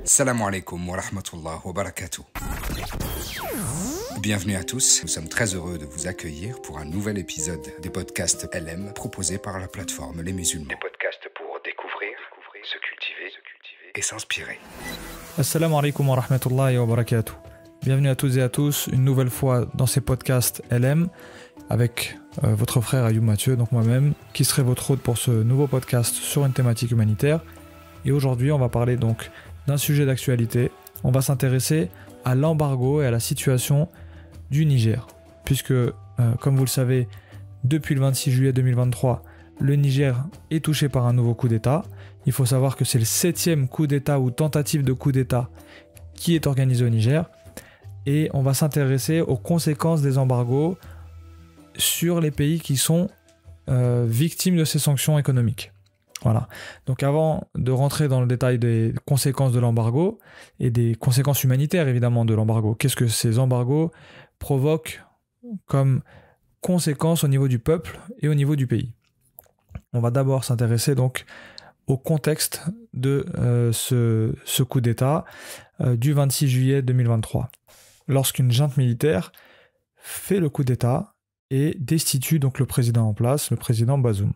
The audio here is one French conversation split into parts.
Salam alaikum wa rahmatullah wa barakatuh. Bienvenue à tous, nous sommes très heureux de vous accueillir pour un nouvel épisode des podcasts LM proposés par la plateforme Les Musulmans. Des podcasts pour découvrir, se cultiver et s'inspirer. Assalamu alaikum wa rahmatullahi wa barakatuh. Bienvenue à toutes et à tous, une nouvelle fois dans ces podcasts LM avec votre frère Ayoub Mathieu, donc moi-même, qui serai votre hôte pour ce nouveau podcast sur une thématique humanitaire. Et aujourd'hui, on va parler donc d'un sujet d'actualité. On va s'intéresser à l'embargo et à la situation du Niger. Puisque, comme vous le savez, depuis le 26 juillet 2023, le Niger est touché par un nouveau coup d'État. Il faut savoir que c'est le 7e coup d'État ou tentative de coup d'État qui est organisé au Niger. Et on va s'intéresser aux conséquences des embargos sur les pays qui sont victimes de ces sanctions économiques. Voilà. Donc avant de rentrer dans le détail des conséquences de l'embargo et des conséquences humanitaires évidemment de l'embargo, qu'est-ce que ces embargos provoquent comme conséquences au niveau du peuple et au niveau du pays? On va d'abord s'intéresser donc au contexte de ce coup d'État du 26 juillet 2023. Lorsqu'une junte militaire fait le coup d'État et destitue donc le président en place, le président Bazoum.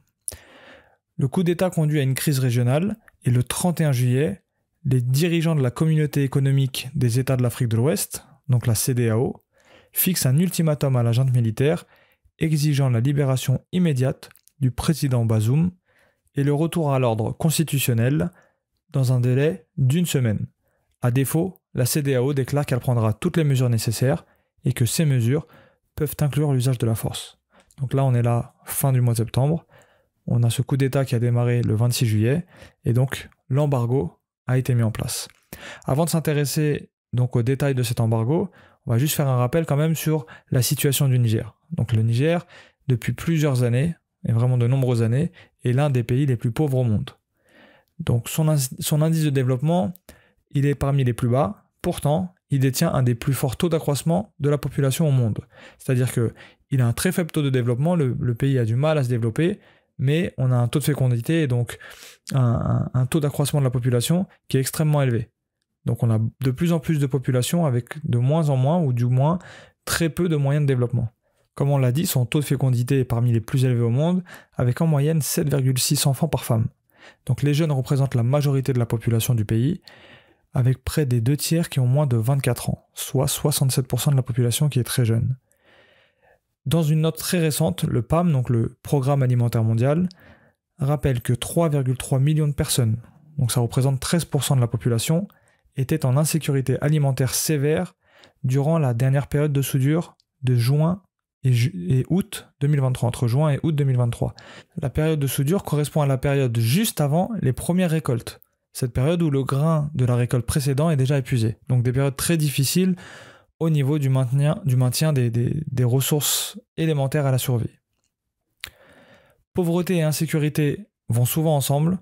Le coup d'État conduit à une crise régionale et le 31 juillet, les dirigeants de la communauté économique des États de l'Afrique de l'Ouest, donc la CEDEAO, fixent un ultimatum à la junte militaire exigeant la libération immédiate du président Bazoum et le retour à l'ordre constitutionnel dans un délai d'une semaine. À défaut, la CEDEAO déclare qu'elle prendra toutes les mesures nécessaires et que ces mesures peuvent inclure l'usage de la force. Donc là, on est là, fin du mois de septembre. On a ce coup d'État qui a démarré le 26 juillet et donc l'embargo a été mis en place. Avant de s'intéresser donc aux détails de cet embargo, on va juste faire un rappel quand même sur la situation du Niger. Donc le Niger, depuis plusieurs années, et vraiment de nombreuses années, est l'un des pays les plus pauvres au monde. Donc son indice de développement, il est parmi les plus bas. Pourtant, il détient un des plus forts taux d'accroissement de la population au monde. C'est-à-dire qu'il a un très faible taux de développement, le pays a du mal à se développer, mais on a un taux de fécondité et donc un taux d'accroissement de la population qui est extrêmement élevé. Donc on a de plus en plus de population avec de moins en moins, ou du moins très peu de moyens de développement. Comme on l'a dit, son taux de fécondité est parmi les plus élevés au monde, avec en moyenne 7,6 enfants par femme. Donc les jeunes représentent la majorité de la population du pays, avec près des 2/3 qui ont moins de 24 ans, soit 67% de la population qui est très jeune. Dans une note très récente, le PAM, donc le Programme alimentaire mondial, rappelle que 3,3 millions de personnes, donc ça représente 13% de la population, étaient en insécurité alimentaire sévère durant la dernière période de soudure de juin et août 2023, entre juin et août 2023. La période de soudure correspond à la période juste avant les premières récoltes, cette période où le grain de la récolte précédente est déjà épuisé. Donc des périodes très difficiles au niveau du maintien des ressources élémentaires à la survie. Pauvreté et insécurité vont souvent ensemble,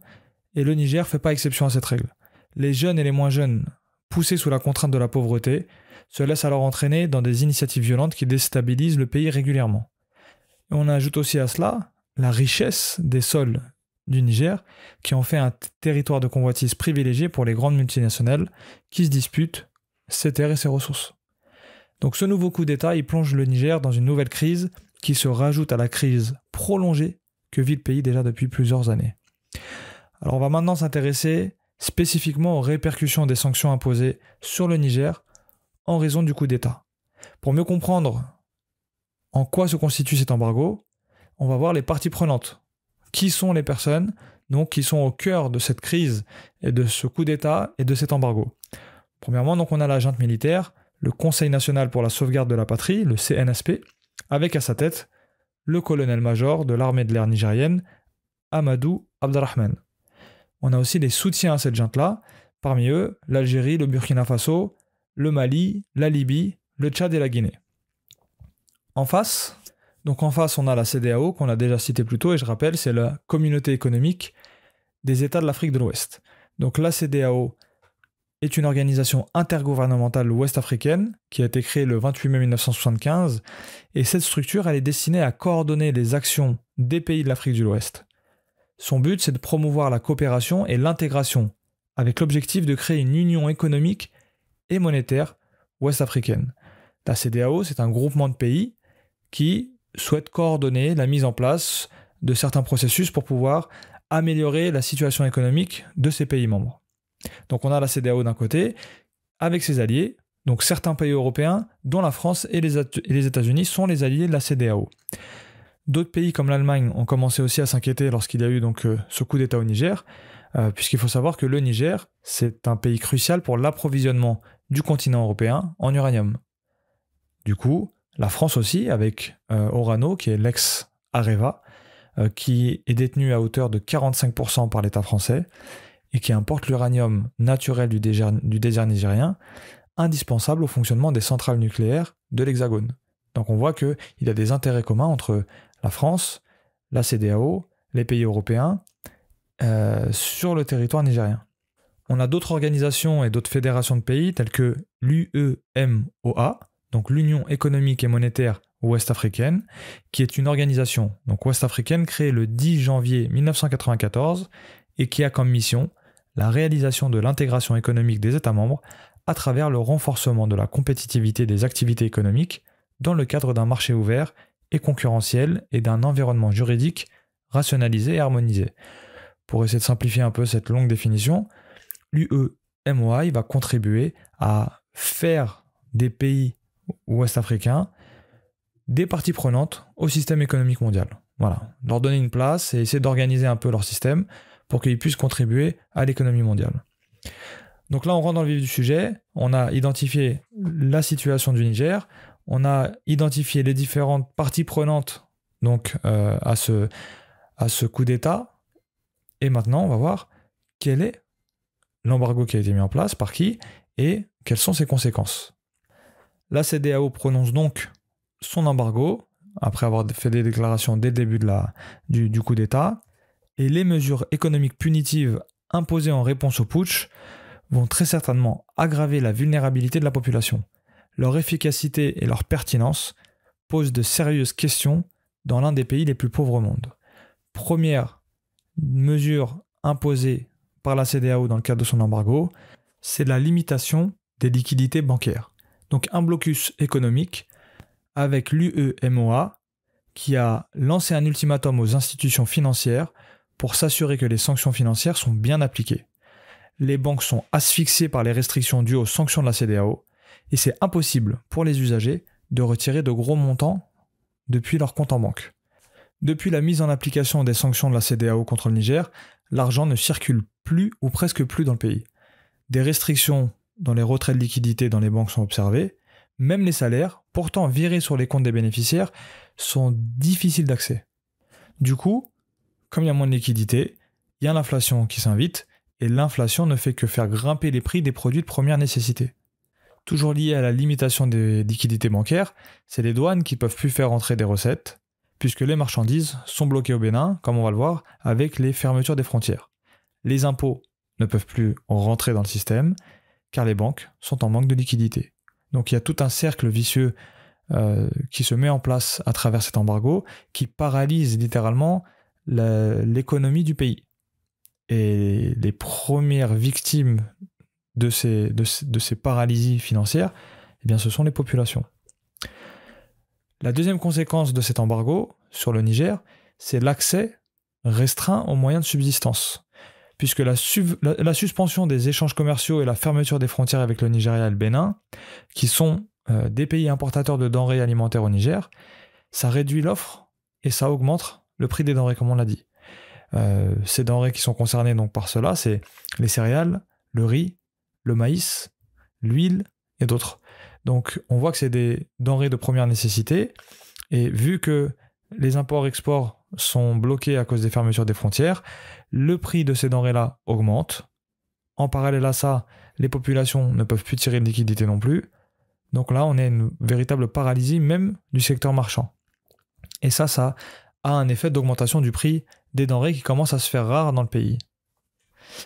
et le Niger ne fait pas exception à cette règle. Les jeunes et les moins jeunes, poussés sous la contrainte de la pauvreté, se laissent alors entraîner dans des initiatives violentes qui déstabilisent le pays régulièrement. Et on ajoute aussi à cela la richesse des sols du Niger, qui en fait un territoire de convoitise privilégié pour les grandes multinationales qui se disputent ses terres et ses ressources. Donc ce nouveau coup d'État, il plonge le Niger dans une nouvelle crise qui se rajoute à la crise prolongée que vit le pays déjà depuis plusieurs années. Alors on va maintenant s'intéresser spécifiquement aux répercussions des sanctions imposées sur le Niger en raison du coup d'État. Pour mieux comprendre en quoi se constitue cet embargo, on va voir les parties prenantes. Qui sont les personnes donc, qui sont au cœur de cette crise et de ce coup d'État et de cet embargo? Premièrement, donc, on a la junte militaire, le Conseil national pour la sauvegarde de la patrie, le CNSP, avec à sa tête le colonel-major de l'armée de l'air nigérienne, Amadou Abderrahmane. On a aussi les soutiens à cette junte-là, parmi eux l'Algérie, le Burkina Faso, le Mali, la Libye, le Tchad et la Guinée. En face, on a la CEDEAO, qu'on a déjà cité plus tôt, et je rappelle, c'est la communauté économique des États de l'Afrique de l'Ouest. Donc la CEDEAO est une organisation intergouvernementale ouest-africaine qui a été créée le 28 mai 1975, et cette structure elle est destinée à coordonner les actions des pays de l'Afrique de l'Ouest. Son but, c'est de promouvoir la coopération et l'intégration avec l'objectif de créer une union économique et monétaire ouest-africaine. La CEDEAO, c'est un groupement de pays qui souhaite coordonner la mise en place de certains processus pour pouvoir améliorer la situation économique de ces pays membres. Donc on a la CEDEAO d'un côté, avec ses alliés, donc certains pays européens, dont la France et les États-Unis sont les alliés de la CEDEAO. D'autres pays comme l'Allemagne ont commencé aussi à s'inquiéter lorsqu'il y a eu donc ce coup d'État au Niger, puisqu'il faut savoir que le Niger, c'est un pays crucial pour l'approvisionnement du continent européen en uranium. Du coup, la France aussi, avec Orano, qui est l'ex-Areva, qui est détenu à hauteur de 45% par l'État français, et qui importe l'uranium naturel du désert nigérien, indispensable au fonctionnement des centrales nucléaires de l'Hexagone. Donc on voit qu'il y a des intérêts communs entre la France, la CEDEAO, les pays européens, sur le territoire nigérien. On a d'autres organisations et d'autres fédérations de pays, telles que l'UEMOA, donc l'Union économique et monétaire ouest-africaine, qui est une organisation donc ouest-africaine créée le 10 janvier 1994 et qui a comme mission la réalisation de l'intégration économique des États membres à travers le renforcement de la compétitivité des activités économiques dans le cadre d'un marché ouvert et concurrentiel et d'un environnement juridique rationalisé et harmonisé. Pour essayer de simplifier un peu cette longue définition, l'UEMOA va contribuer à faire des pays ouest-africains des parties prenantes au système économique mondial. Voilà, leur donner une place et essayer d'organiser un peu leur système pour qu'ils puissent contribuer à l'économie mondiale. Donc là, on rentre dans le vif du sujet, on a identifié la situation du Niger, on a identifié les différentes parties prenantes donc, à ce coup d'État, et maintenant, on va voir quel est l'embargo qui a été mis en place, par qui, et quelles sont ses conséquences. La CEDEAO prononce donc son embargo, après avoir fait des déclarations dès le début du coup d'État, et les mesures économiques punitives imposées en réponse au putsch vont très certainement aggraver la vulnérabilité de la population. Leur efficacité et leur pertinence posent de sérieuses questions dans l'un des pays les plus pauvres au monde. Première mesure imposée par la CEDEAO dans le cadre de son embargo, c'est la limitation des liquidités bancaires. Donc un blocus économique avec l'UEMOA qui a lancé un ultimatum aux institutions financières pour s'assurer que les sanctions financières sont bien appliquées. Les banques sont asphyxiées par les restrictions dues aux sanctions de la CEDEAO et c'est impossible pour les usagers de retirer de gros montants depuis leur compte en banque. Depuis la mise en application des sanctions de la CEDEAO contre le Niger, l'argent ne circule plus ou presque plus dans le pays. Des restrictions dans les retraits de liquidités dans les banques sont observées. Même les salaires, pourtant virés sur les comptes des bénéficiaires, sont difficiles d'accès. Du coup, comme il y a moins de liquidités, il y a l'inflation qui s'invite, et l'inflation ne fait que faire grimper les prix des produits de première nécessité. Toujours lié à la limitation des liquidités bancaires, c'est les douanes qui ne peuvent plus faire entrer des recettes, puisque les marchandises sont bloquées au Bénin, comme on va le voir, avec les fermetures des frontières. Les impôts ne peuvent plus rentrer dans le système, car les banques sont en manque de liquidités. Donc il y a tout un cercle vicieux qui se met en place à travers cet embargo, qui paralyse littéralement l'économie du pays. Et les premières victimes de ces paralysies financières, eh bien, ce sont les populations. La deuxième conséquence de cet embargo sur le Niger, c'est l'accès restreint aux moyens de subsistance, puisque la suspension des échanges commerciaux et la fermeture des frontières avec le Nigeria et le Bénin, qui sont des pays importateurs de denrées alimentaires au Niger, ça réduit l'offre et ça augmente le prix des denrées, comme on l'a dit. Ces denrées qui sont concernées donc par cela, c'est les céréales, le riz, le maïs, l'huile et d'autres. Donc on voit que c'est des denrées de première nécessité, et vu que les imports-exports sont bloqués à cause des fermetures des frontières, le prix de ces denrées-là augmente. En parallèle à ça, les populations ne peuvent plus tirer de liquidité non plus. Donc là, on a une véritable paralysie même du secteur marchand. Et ça a un effet d'augmentation du prix des denrées qui commence à se faire rare dans le pays.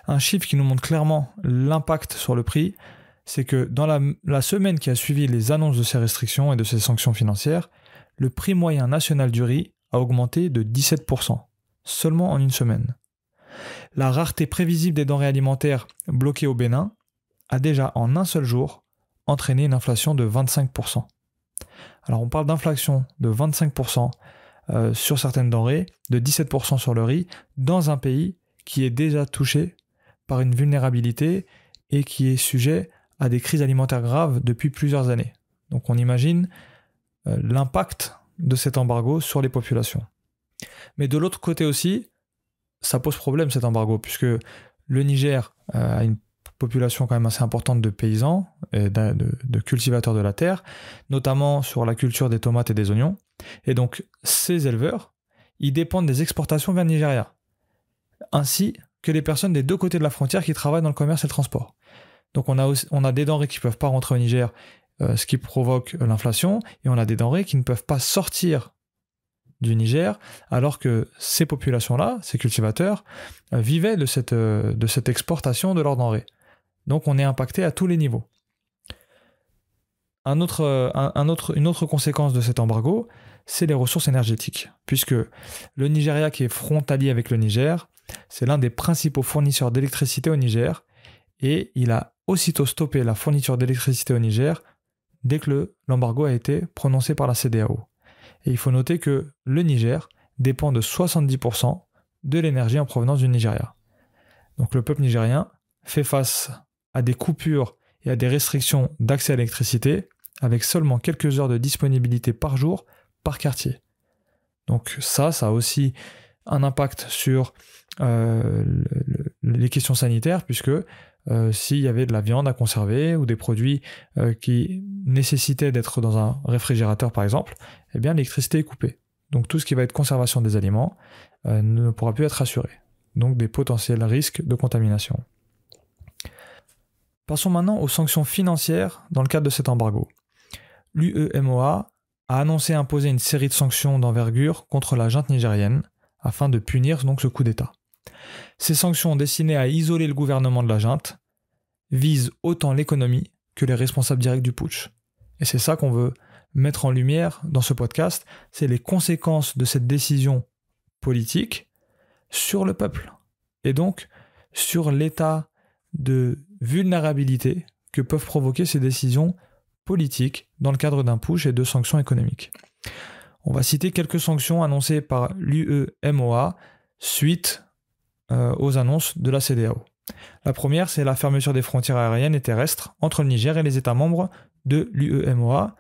Un chiffre qui nous montre clairement l'impact sur le prix, c'est que dans la semaine qui a suivi les annonces de ces restrictions et de ces sanctions financières, le prix moyen national du riz a augmenté de 17%, seulement en une semaine. La rareté prévisible des denrées alimentaires bloquées au Bénin a déjà en un seul jour entraîné une inflation de 25%. Alors on parle d'inflation de 25% sur certaines denrées, de 17% sur le riz, dans un pays qui est déjà touché par une vulnérabilité et qui est sujet à des crises alimentaires graves depuis plusieurs années. Donc on imagine l'impact de cet embargo sur les populations. Mais de l'autre côté aussi, ça pose problème cet embargo, puisque le Niger a une population quand même assez importante de paysans et de cultivateurs de la terre, notamment sur la culture des tomates et des oignons. Et donc ces éleveurs, ils dépendent des exportations vers le Nigeria, ainsi que les personnes des deux côtés de la frontière qui travaillent dans le commerce et le transport. Donc on a des denrées qui ne peuvent pas rentrer au Niger, ce qui provoque l'inflation, et on a des denrées qui ne peuvent pas sortir du Niger, alors que ces populations-là, ces cultivateurs, vivaient de cette exportation de leurs denrées. Donc on est impacté à tous les niveaux. Une autre conséquence de cet embargo, c'est les ressources énergétiques, puisque le Nigeria, qui est frontalier avec le Niger, c'est l'un des principaux fournisseurs d'électricité au Niger, et il a aussitôt stoppé la fourniture d'électricité au Niger dès que l'embargo a été prononcé par la CEDEAO. Et il faut noter que le Niger dépend de 70% de l'énergie en provenance du Nigeria. Donc le peuple nigérien fait face à des coupures et à des restrictions d'accès à l'électricité avec seulement quelques heures de disponibilité par jour par quartier. Donc ça a aussi un impact sur les questions sanitaires, puisque s'il y avait de la viande à conserver ou des produits qui nécessitaient d'être dans un réfrigérateur par exemple, eh bien l'électricité est coupée. Donc tout ce qui va être conservation des aliments ne pourra plus être assuré. Donc des potentiels risques de contamination. Passons maintenant aux sanctions financières dans le cadre de cet embargo. L'UEMOA a annoncé imposer une série de sanctions d'envergure contre la junte nigérienne afin de punir donc ce coup d'État. Ces sanctions destinées à isoler le gouvernement de la junte visent autant l'économie que les responsables directs du putsch. Et c'est ça qu'on veut mettre en lumière dans ce podcast, c'est les conséquences de cette décision politique sur le peuple. Et donc sur l'état de vulnérabilité que peuvent provoquer ces décisions politiques dans le cadre d'un putsch et de sanctions économiques. On va citer quelques sanctions annoncées par l'UEMOA suite aux annonces de la CEDEAO. La première, c'est la fermeture des frontières aériennes et terrestres entre le Niger et les États membres de l'UEMOA.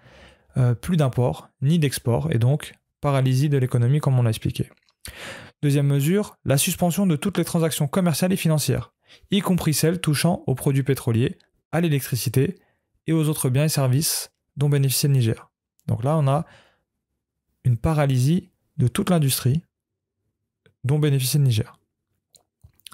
Plus d'import ni d'export et donc paralysie de l'économie comme on l'a expliqué. Deuxième mesure, la suspension de toutes les transactions commerciales et financières, y compris celles touchant aux produits pétroliers, à l'électricité et aux autres biens et services dont bénéficie le Niger. Donc là, on a une paralysie de toute l'industrie dont bénéficie le Niger.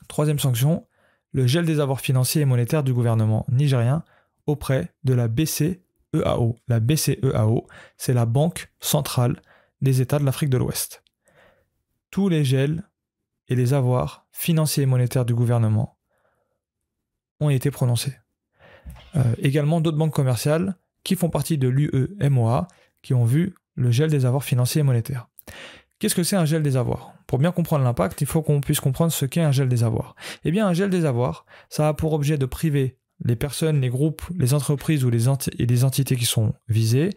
Troisième sanction, le gel des avoirs financiers et monétaires du gouvernement nigérien auprès de la BCEAO. La BCEAO, c'est la Banque centrale des États de l'Afrique de l'Ouest. Tous les gels et les avoirs financiers et monétaires du gouvernement ont été prononcés. Également d'autres banques commerciales qui font partie de l'UEMOA qui ont vu le gel des avoirs financiers et monétaires. Qu'est-ce que c'est un gel des avoirs ? Pour bien comprendre l'impact, il faut qu'on puisse comprendre ce qu'est un gel des avoirs. Eh bien, un gel des avoirs, ça a pour objet de priver les personnes, les groupes, les entreprises ou les entités qui sont visées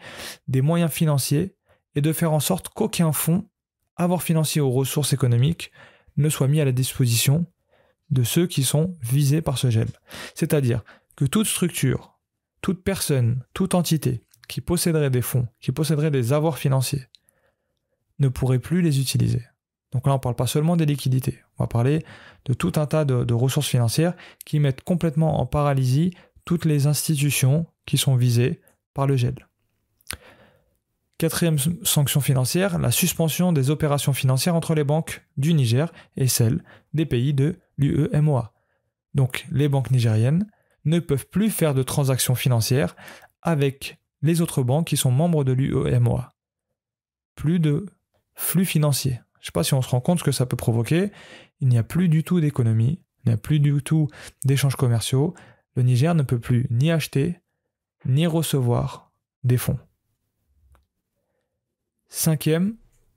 des moyens financiers et de faire en sorte qu'aucun fonds, avoir financier aux ressources économiques, ne soit mis à la disposition de ceux qui sont visés par ce gel. C'est-à-dire que toute structure, toute personne, toute entité qui posséderait des fonds, qui posséderait des avoirs financiers, ne pourrait plus les utiliser. Donc là, on ne parle pas seulement des liquidités, on va parler de tout un tas de ressources financières qui mettent complètement en paralysie toutes les institutions qui sont visées par le gel. Quatrième sanction financière, la suspension des opérations financières entre les banques du Niger et celles des pays de l'UEMOA. Donc les banques nigériennes ne peuvent plus faire de transactions financières avec les autres banques qui sont membres de l'UEMOA. Plus de flux financiers. Je ne sais pas si on se rend compte ce que ça peut provoquer. Il n'y a plus du tout d'économie, il n'y a plus du tout d'échanges commerciaux. Le Niger ne peut plus ni acheter, ni recevoir des fonds. Cinquième,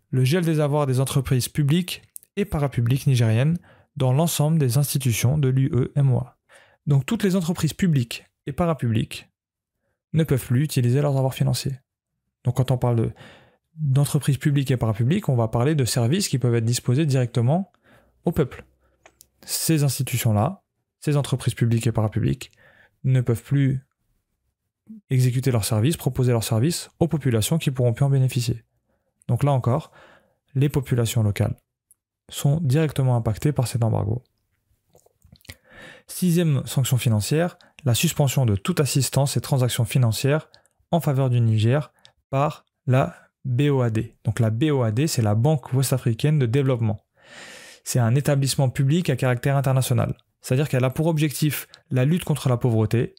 le gel des avoirs des entreprises publiques et parapubliques nigériennes dans l'ensemble des institutions de l'UEMOA. Donc toutes les entreprises publiques et parapubliques ne peuvent plus utiliser leurs avoirs financiers. Donc quand on parle d'entreprises publiques et parapubliques, on va parler de services qui peuvent être disposés directement au peuple. Ces institutions-là, ces entreprises publiques et parapubliques, ne peuvent plus exécuter leurs services, proposer leurs services aux populations qui pourront plus en bénéficier. Donc là encore, les populations locales sont directement impactées par cet embargo. 6e sanction financière, la suspension de toute assistance et transactions financières en faveur du Niger par la BOAD. Donc la BOAD, c'est la Banque ouest-africaine de développement. C'est un établissement public à caractère international. C'est-à-dire qu'elle a pour objectif la lutte contre la pauvreté,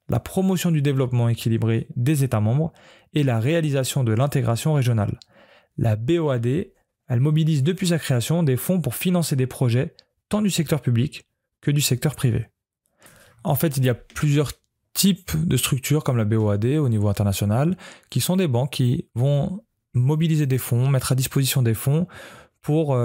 la promotion du développement équilibré des États membres et la réalisation de l'intégration régionale. La BOAD, elle mobilise depuis sa création des fonds pour financer des projets tant du secteur public que du secteur privé. En fait, il y a plusieurs types de structures comme la BOAD au niveau international qui sont des banques qui vont mobiliser des fonds, mettre à disposition des fonds pour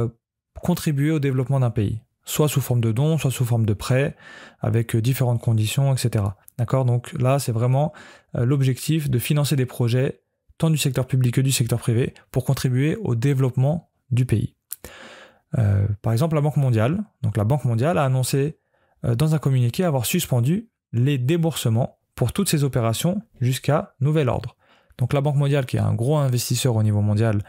contribuer au développement d'un pays, soit sous forme de dons, soit sous forme de prêts, avec différentes conditions, etc. D'accord ? Donc là, c'est vraiment l'objectif de financer des projets, tant du secteur public que du secteur privé, pour contribuer au développement du pays. Par exemple, la Banque mondiale. Donc la Banque mondiale a annoncé dans un communiqué avoir suspendu les déboursements pour toutes ces opérations jusqu'à nouvel ordre. Donc la Banque mondiale, qui est un gros investisseur au niveau mondial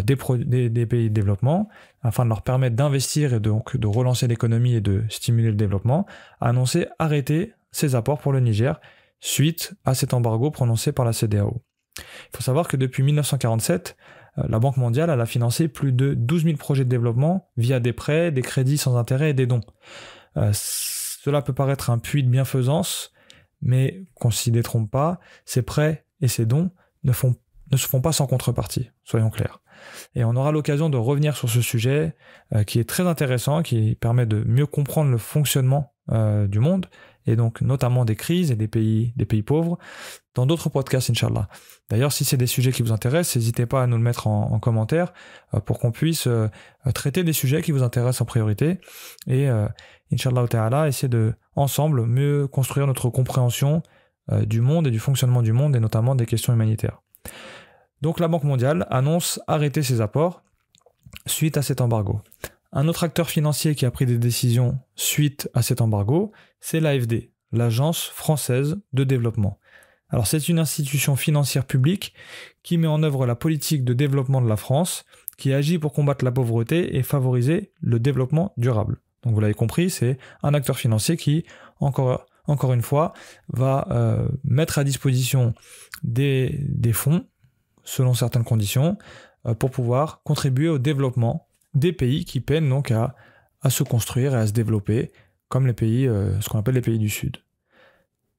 des pays de développement, afin de leur permettre d'investir et donc de relancer l'économie et de stimuler le développement, a annoncé arrêter ses apports pour le Niger suite à cet embargo prononcé par la CEDEAO. Il faut savoir que depuis 1947, la Banque mondiale elle a financé plus de 12 000 projets de développement via des prêts, des crédits sans intérêt et des dons. Cela peut paraître un puits de bienfaisance, mais qu'on ne s'y détrompe pas, ces prêts et ces dons ne se font pas sans contrepartie, soyons clairs. Et on aura l'occasion de revenir sur ce sujet qui est très intéressant, qui permet de mieux comprendre le fonctionnement du monde, et donc notamment des crises et des pays pauvres, dans d'autres podcasts, Inch'Allah. D'ailleurs, si c'est des sujets qui vous intéressent, n'hésitez pas à nous le mettre en commentaire pour qu'on puisse traiter des sujets qui vous intéressent en priorité, et Inch'Allah ta'ala, essayer de, ensemble, mieux construire notre compréhension du monde et du fonctionnement du monde, et notamment des questions humanitaires. Donc la Banque mondiale annonce arrêter ses apports suite à cet embargo. Un autre acteur financier qui a pris des décisions suite à cet embargo, c'est l'AFD, l'Agence française de développement. Alors c'est une institution financière publique qui met en œuvre la politique de développement de la France, qui agit pour combattre la pauvreté et favoriser le développement durable. Donc vous l'avez compris, c'est un acteur financier qui, encore une fois, va mettre à disposition des fonds, selon certaines conditions, pour pouvoir contribuer au développement des pays qui peinent donc à se construire et à se développer, comme les pays, ce qu'on appelle les pays du Sud.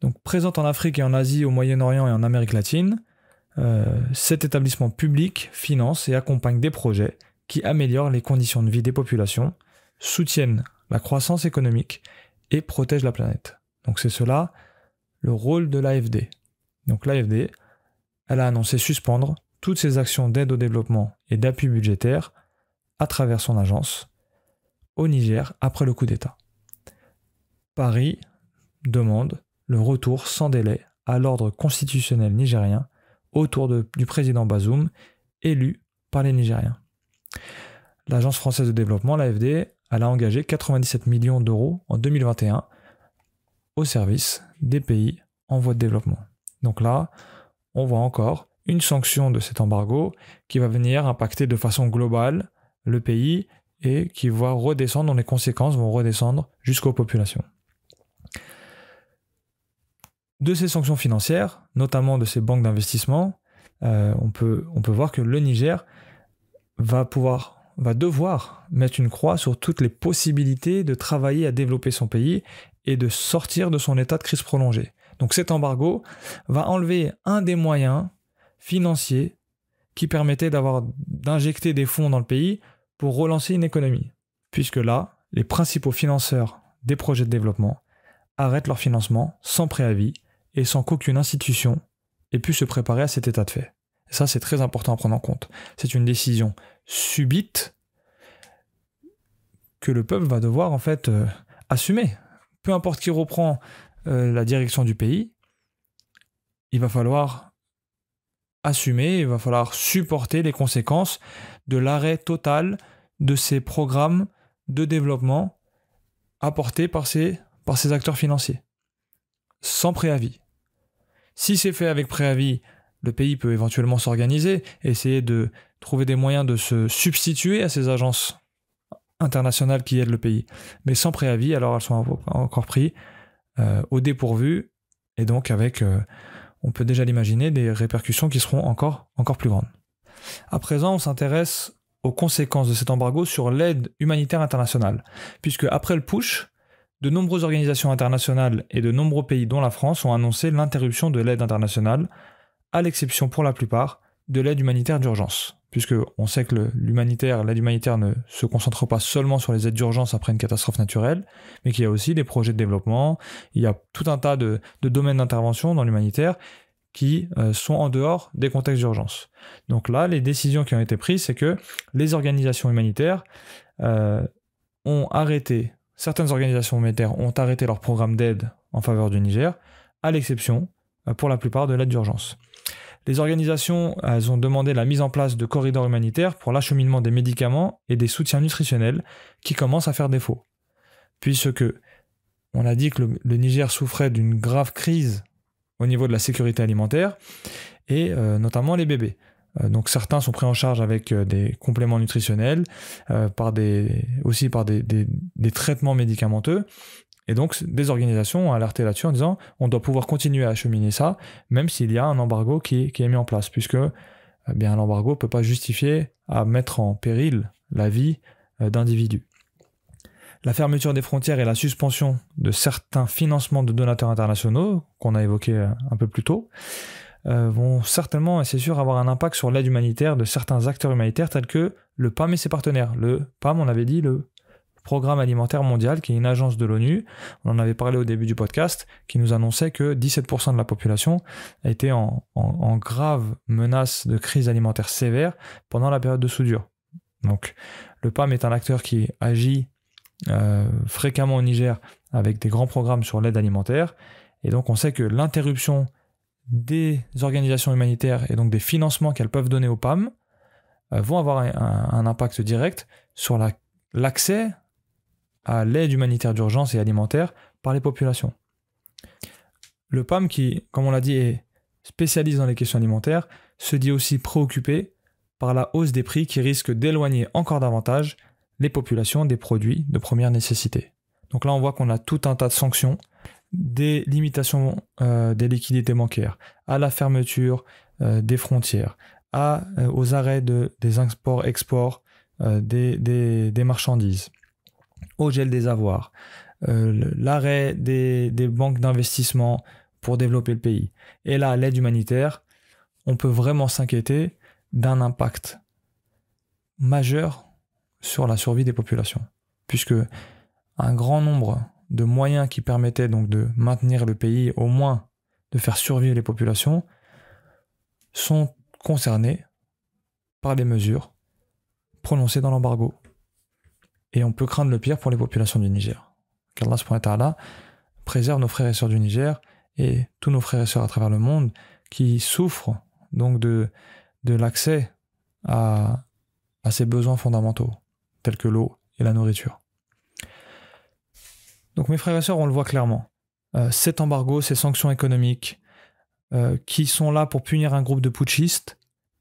Donc présente en Afrique et en Asie, au Moyen-Orient et en Amérique latine, cet établissement public finance et accompagne des projets qui améliorent les conditions de vie des populations, soutiennent la croissance économique et protègent la planète. Donc c'est cela le rôle de l'AFD. Donc l'AFD, elle a annoncé suspendre toutes ses actions d'aide au développement et d'appui budgétaire à travers son agence au Niger après le coup d'État. Paris demande le retour sans délai à l'ordre constitutionnel nigérien autour du président Bazoum, élu par les Nigériens. L'Agence française de développement, l'AFD, elle a engagé 97 millions d'euros en 2021 au service des pays en voie de développement. Donc là, on voit encore une sanction de cet embargo qui va venir impacter de façon globale le pays et qui va redescendre, dont les conséquences vont redescendre jusqu'aux populations. De ces sanctions financières, notamment de ces banques d'investissement, on peut voir que le Niger va devoir mettre une croix sur toutes les possibilités de travailler à développer son pays et de sortir de son état de crise prolongée. Donc cet embargo va enlever un des moyens financiers qui permettait d'injecter des fonds dans le pays pour relancer une économie. Puisque là, les principaux financeurs des projets de développement arrêtent leur financement sans préavis et sans qu'aucune institution ait pu se préparer à cet état de fait. Et ça, c'est très important à prendre en compte. C'est une décision subite que le peuple va devoir en fait assumer. Peu importe qui reprend la direction du pays, il va falloir assumer, il va falloir supporter les conséquences de l'arrêt total de ces programmes de développement apportés par ces acteurs financiers, sans préavis. Si c'est fait avec préavis, le pays peut éventuellement s'organiser, essayer de trouver des moyens de se substituer à ces agences internationales qui aident le pays. Mais sans préavis, alors elles sont encore prises au dépourvu, et donc avec, on peut déjà l'imaginer, des répercussions qui seront encore plus grandes. À présent, on s'intéresse aux conséquences de cet embargo sur l'aide humanitaire internationale, puisque après le push, de nombreuses organisations internationales et de nombreux pays, dont la France, ont annoncé l'interruption de l'aide internationale, à l'exception pour la plupart de l'aide humanitaire d'urgence. Puisqu'on sait que l'aide humanitaire ne se concentre pas seulement sur les aides d'urgence après une catastrophe naturelle, mais qu'il y a aussi des projets de développement, il y a tout un tas de domaines d'intervention dans l'humanitaire qui sont en dehors des contextes d'urgence. Donc là, les décisions qui ont été prises, c'est que les organisations humanitaires certaines organisations humanitaires ont arrêté leur programme d'aide en faveur du Niger, à l'exception, pour la plupart, de l'aide d'urgence. Les organisations elles ont demandé la mise en place de corridors humanitaires pour l'acheminement des médicaments et des soutiens nutritionnels qui commencent à faire défaut. Puisque on a dit que le Niger souffrait d'une grave crise au niveau de la sécurité alimentaire et notamment les bébés. Donc certains sont pris en charge avec des compléments nutritionnels, aussi par des traitements médicamenteux. Et donc, des organisations ont alerté là-dessus en disant on doit pouvoir continuer à acheminer ça, même s'il y a un embargo qui est mis en place, puisque l'embargo ne peut pas justifier à mettre en péril la vie d'individus. La fermeture des frontières et la suspension de certains financements de donateurs internationaux, qu'on a évoqués un peu plus tôt, vont certainement, et c'est sûr, avoir un impact sur l'aide humanitaire de certains acteurs humanitaires tels que le PAM et ses partenaires. Le PAM, on avait dit, le Programme alimentaire mondial, qui est une agence de l'ONU, on en avait parlé au début du podcast, qui nous annonçait que 17% de la population était en grave menace de crise alimentaire sévère pendant la période de soudure. Donc le PAM est un acteur qui agit fréquemment au Niger avec des grands programmes sur l'aide alimentaire, et donc on sait que l'interruption des organisations humanitaires et donc des financements qu'elles peuvent donner au PAM vont avoir un impact direct sur l'accès à l'aide humanitaire d'urgence et alimentaire par les populations. Le PAM, qui, comme on l'a dit, est spécialiste dans les questions alimentaires, se dit aussi préoccupé par la hausse des prix qui risque d'éloigner encore davantage les populations des produits de première nécessité. Donc là, on voit qu'on a tout un tas de sanctions, des limitations des liquidités bancaires, à la fermeture des frontières, aux arrêts des imports-exports des marchandises, au gel des avoirs, l'arrêt des banques d'investissement pour développer le pays. Et là, l'aide humanitaire, on peut vraiment s'inquiéter d'un impact majeur sur la survie des populations, puisque un grand nombre de moyens qui permettaient donc de maintenir le pays, au moins de faire survivre les populations, sont concernés par les mesures prononcées dans l'embargo. Et on peut craindre le pire pour les populations du Niger. Qu'Allah subhanahu wa ta'ala préserve nos frères et sœurs du Niger et tous nos frères et sœurs à travers le monde qui souffrent donc de l'accès à ces besoins fondamentaux, tels que l'eau et la nourriture. Donc mes frères et sœurs, on le voit clairement. Cet embargo, ces sanctions économiques qui sont là pour punir un groupe de putschistes.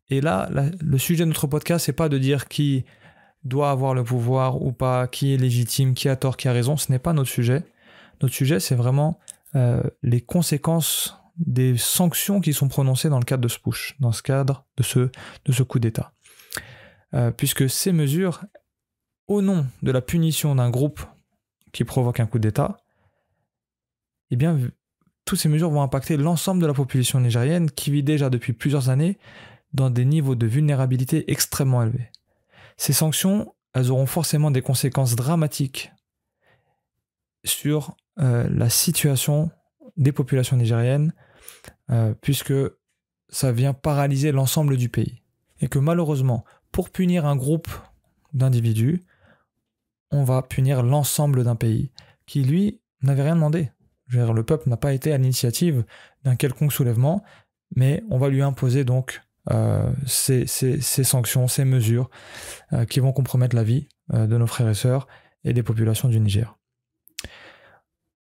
Et là, le sujet de notre podcast, c'est pas de dire qui doit avoir le pouvoir ou pas, qui est légitime, qui a tort, qui a raison. Ce n'est pas notre sujet. Notre sujet, c'est vraiment les conséquences des sanctions qui sont prononcées dans le cadre de ce push, dans ce cadre de ce coup d'État. Puisque ces mesures, au nom de la punition d'un groupe qui provoque un coup d'État, eh bien, toutes ces mesures vont impacter l'ensemble de la population nigérienne qui vit déjà depuis plusieurs années dans des niveaux de vulnérabilité extrêmement élevés. Ces sanctions, elles auront forcément des conséquences dramatiques sur la situation des populations nigériennes, puisque ça vient paralyser l'ensemble du pays. Et que malheureusement, pour punir un groupe d'individus, on va punir l'ensemble d'un pays qui, lui, n'avait rien demandé. Je veux dire, le peuple n'a pas été à l'initiative d'un quelconque soulèvement, mais on va lui imposer donc ces sanctions, ces mesures qui vont compromettre la vie de nos frères et sœurs et des populations du Niger.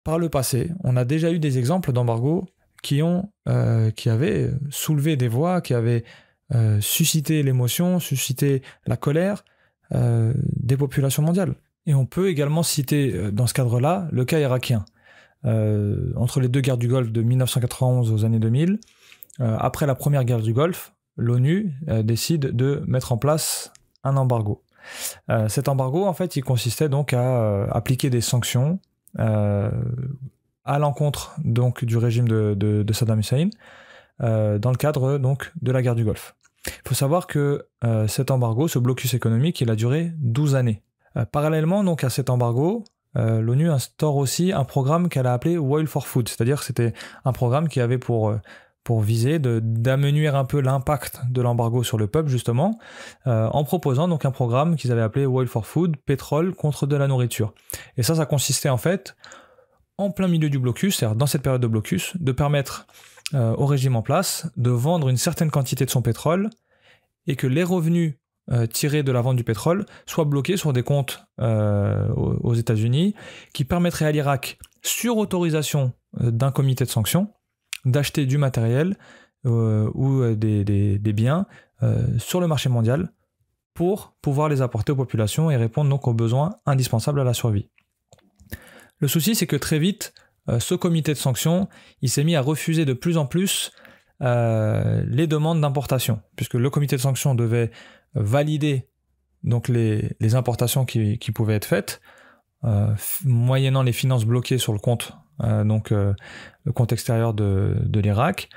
Par le passé, on a déjà eu des exemples d'embargos qui avaient soulevé des voix, qui avaient suscité l'émotion, suscité la colère des populations mondiales. Et on peut également citer dans ce cadre-là le cas irakien. Entre les deux guerres du Golfe de 1991 aux années 2000, après la première guerre du Golfe, l'ONU décide de mettre en place un embargo. Cet embargo, en fait, il consistait donc à appliquer des sanctions à l'encontre donc du régime de Saddam Hussein dans le cadre donc de la guerre du Golfe. Il faut savoir que cet embargo, ce blocus économique, il a duré 12 années. Parallèlement donc à cet embargo, l'ONU instaure aussi un programme qu'elle a appelé Oil for Food, c'est-à-dire que c'était un programme qui avait pour viser d'amenuire un peu l'impact de l'embargo sur le peuple, justement, en proposant donc un programme qu'ils avaient appelé Oil for Food, pétrole contre de la nourriture. Et ça consistait en fait, en plein milieu du blocus, c'est-à-dire dans cette période de blocus, de permettre au régime en place de vendre une certaine quantité de son pétrole et que les revenus tirés de la vente du pétrole soient bloqués sur des comptes aux États-Unis qui permettraient à l'Irak, sur autorisation d'un comité de sanctions, d'acheter du matériel ou des biens sur le marché mondial pour pouvoir les apporter aux populations et répondre donc aux besoins indispensables à la survie. Le souci, c'est que très vite, ce comité de sanctions, il s'est mis à refuser de plus en plus les demandes d'importation, puisque le comité de sanctions devait valider donc les importations qui pouvaient être faites, moyennant les finances bloquées sur le compte, le compte extérieur de l'Irak.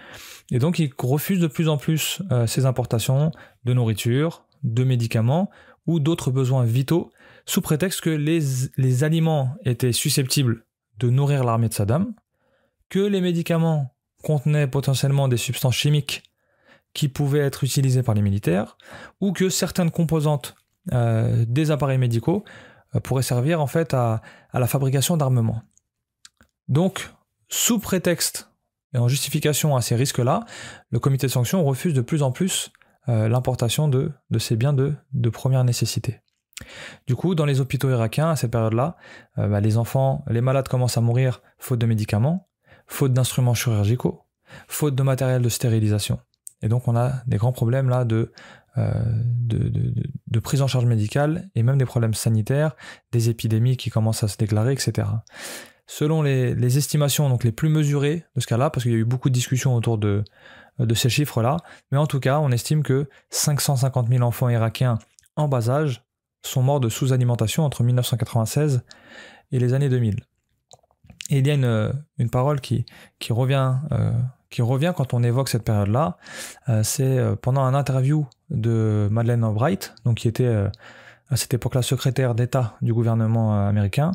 Et donc, il refuse de plus en plus ces importations de nourriture, de médicaments ou d'autres besoins vitaux, sous prétexte que les aliments étaient susceptibles de nourrir l'armée de Saddam, que les médicaments contenaient potentiellement des substances chimiques qui pouvaient être utilisées par les militaires, ou que certaines composantes des appareils médicaux pourraient servir en fait à la fabrication d'armements. Donc, sous prétexte et en justification à ces risques-là, le comité de sanctions refuse de plus en plus l'importation de ces biens de première nécessité. Du coup, dans les hôpitaux irakiens, à cette période-là, les malades commencent à mourir faute de médicaments, faute d'instruments chirurgicaux, faute de matériel de stérilisation. Et donc, on a des grands problèmes là de prise en charge médicale et même des problèmes sanitaires, des épidémies qui commencent à se déclarer, etc. Selon les estimations donc les plus mesurées de ce cas-là, parce qu'il y a eu beaucoup de discussions autour de ces chiffres-là, mais en tout cas, on estime que 550 000 enfants irakiens en bas âge sont morts de sous-alimentation entre 1996 et les années 2000. Et il y a une parole qui revient quand on évoque cette période-là, c'est pendant un interview de Madeleine Albright, donc qui était à cette époque-là secrétaire d'État du gouvernement américain,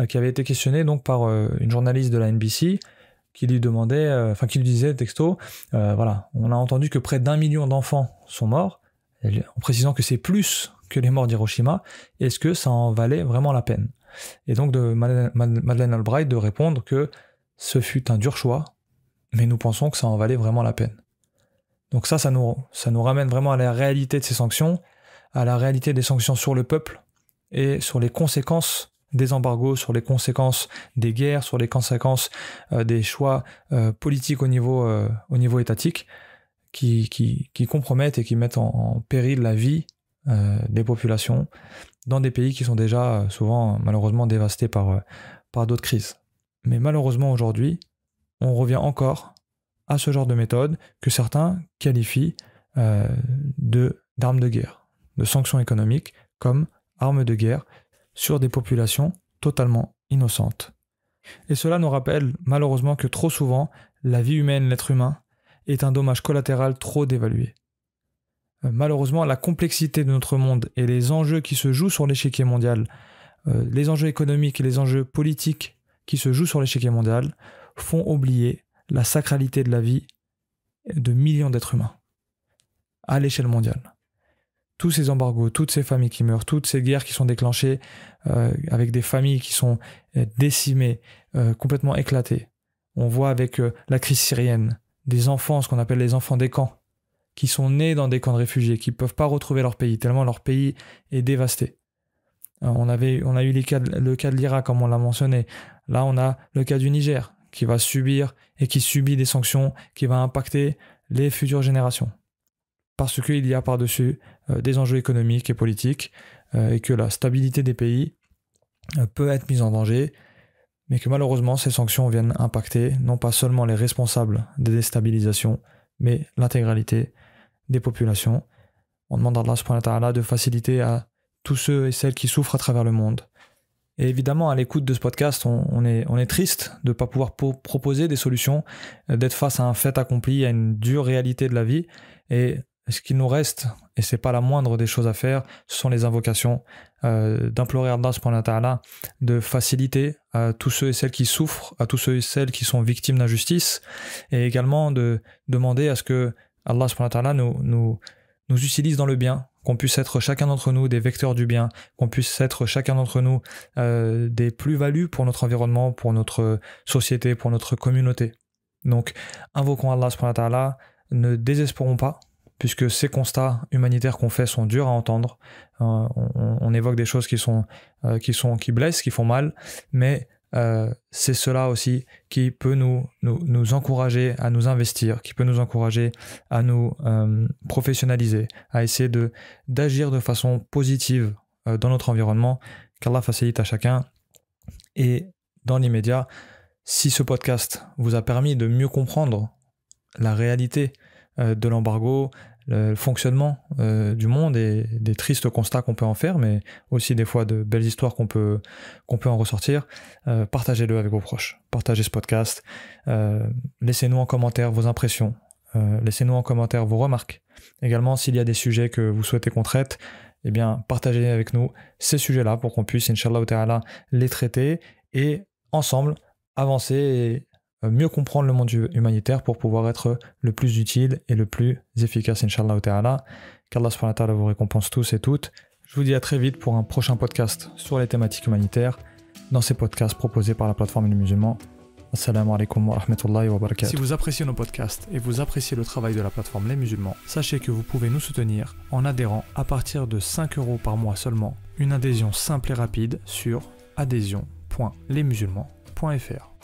qui avait été questionnée donc par une journaliste de la NBC qui lui demandait, qui lui disait texto, voilà, on a entendu que près d'1 million d'enfants sont morts, en précisant que c'est plus que les morts d'Hiroshima, est-ce que ça en valait vraiment la peine? Et donc de Madeleine Albright de répondre que ce fut un dur choix, mais nous pensons que ça en valait vraiment la peine. Donc ça nous ramène vraiment à la réalité de ces sanctions, à la réalité des sanctions sur le peuple et sur les conséquences des embargos, sur les conséquences des guerres, sur les conséquences des choix politiques au niveau étatique qui compromettent et qui mettent en péril la vie des populations dans des pays qui sont déjà souvent malheureusement dévastés par d'autres crises. Mais malheureusement aujourd'hui, on revient encore à ce genre de méthode que certains qualifient d'armes de guerre, de sanctions économiques comme armes de guerre sur des populations totalement innocentes. Et cela nous rappelle malheureusement que trop souvent, la vie humaine, l'être humain, est un dommage collatéral trop dévalué. Malheureusement, la complexité de notre monde et les enjeux qui se jouent sur l'échiquier mondial, les enjeux économiques et les enjeux politiques qui se jouent sur l'échiquier mondial, font oublier la sacralité de la vie de millions d'êtres humains à l'échelle mondiale. tous ces embargos, toutes ces familles qui meurent, toutes ces guerres qui sont déclenchées avec des familles qui sont décimées, complètement éclatées. On voit avec la crise syrienne, des enfants, ce qu'on appelle les enfants des camps, qui sont nés dans des camps de réfugiés, qui ne peuvent pas retrouver leur pays, tellement leur pays est dévasté. On a eu le cas de l'Irak, comme on l'a mentionné. Là, on a le cas du Niger, qui va subir et qui subit des sanctions qui vont impacter les futures générations. Parce qu'il y a par-dessus des enjeux économiques et politiques et que la stabilité des pays peut être mise en danger, mais que malheureusement, ces sanctions viennent impacter non pas seulement les responsables des déstabilisations, mais l'intégralité des populations. On demande à Allah subhanahu wa ta'ala de faciliter à tous ceux et celles qui souffrent à travers le monde. Et évidemment, à l'écoute de ce podcast, on est triste de ne pas pouvoir proposer des solutions, d'être face à un fait accompli, à une dure réalité de la vie. Et ce qu'il nous reste, et ce n'est pas la moindre des choses à faire, ce sont les invocations, d'implorer Allah subhanahu wa ta'ala de faciliter à tous ceux et celles qui souffrent, à tous ceux et celles qui sont victimes d'injustice, et également de demander à ce que Allah subhanahu wa ta'ala nous utilise dans le bien, qu'on puisse être chacun d'entre nous des vecteurs du bien, qu'on puisse être chacun d'entre nous des plus-values pour notre environnement, pour notre société, pour notre communauté. Donc, invoquons Allah subhanahu wa ta'ala, ne désespérons pas, puisque ces constats humanitaires qu'on fait sont durs à entendre. On évoque des choses qui blessent, qui font mal, mais c'est cela aussi qui peut nous encourager à nous investir, qui peut nous encourager à nous professionnaliser, à essayer d'agir de façon positive dans notre environnement, qu'Allah facilite à chacun. Et dans l'immédiat, si ce podcast vous a permis de mieux comprendre la réalité de l'embargo, le fonctionnement du monde et des tristes constats qu'on peut en faire, mais aussi des fois de belles histoires qu'on peut en ressortir, partagez-le avec vos proches. Partagez ce podcast. Laissez-nous en commentaire vos impressions. Laissez-nous en commentaire vos remarques. Également, s'il y a des sujets que vous souhaitez qu'on traite, eh bien, partagez avec nous ces sujets-là pour qu'on puisse, Inch'Allah ta'ala, les traiter et ensemble avancer et mieux comprendre le monde humanitaire pour pouvoir être le plus utile et le plus efficace, Inch'Allah ta'ala. Qu'Allah subhanahu wa ta'ala vous récompense tous et toutes. Je vous dis à très vite pour un prochain podcast sur les thématiques humanitaires dans ces podcasts proposés par la plateforme Les Musulmans. Assalamu alaikum wa rahmatullahi wa barakatuh. Si vous appréciez nos podcasts et vous appréciez le travail de la plateforme Les Musulmans, sachez que vous pouvez nous soutenir en adhérant à partir de 5 € par mois seulement. Une adhésion simple et rapide sur adhésion.lesmusulmans.fr.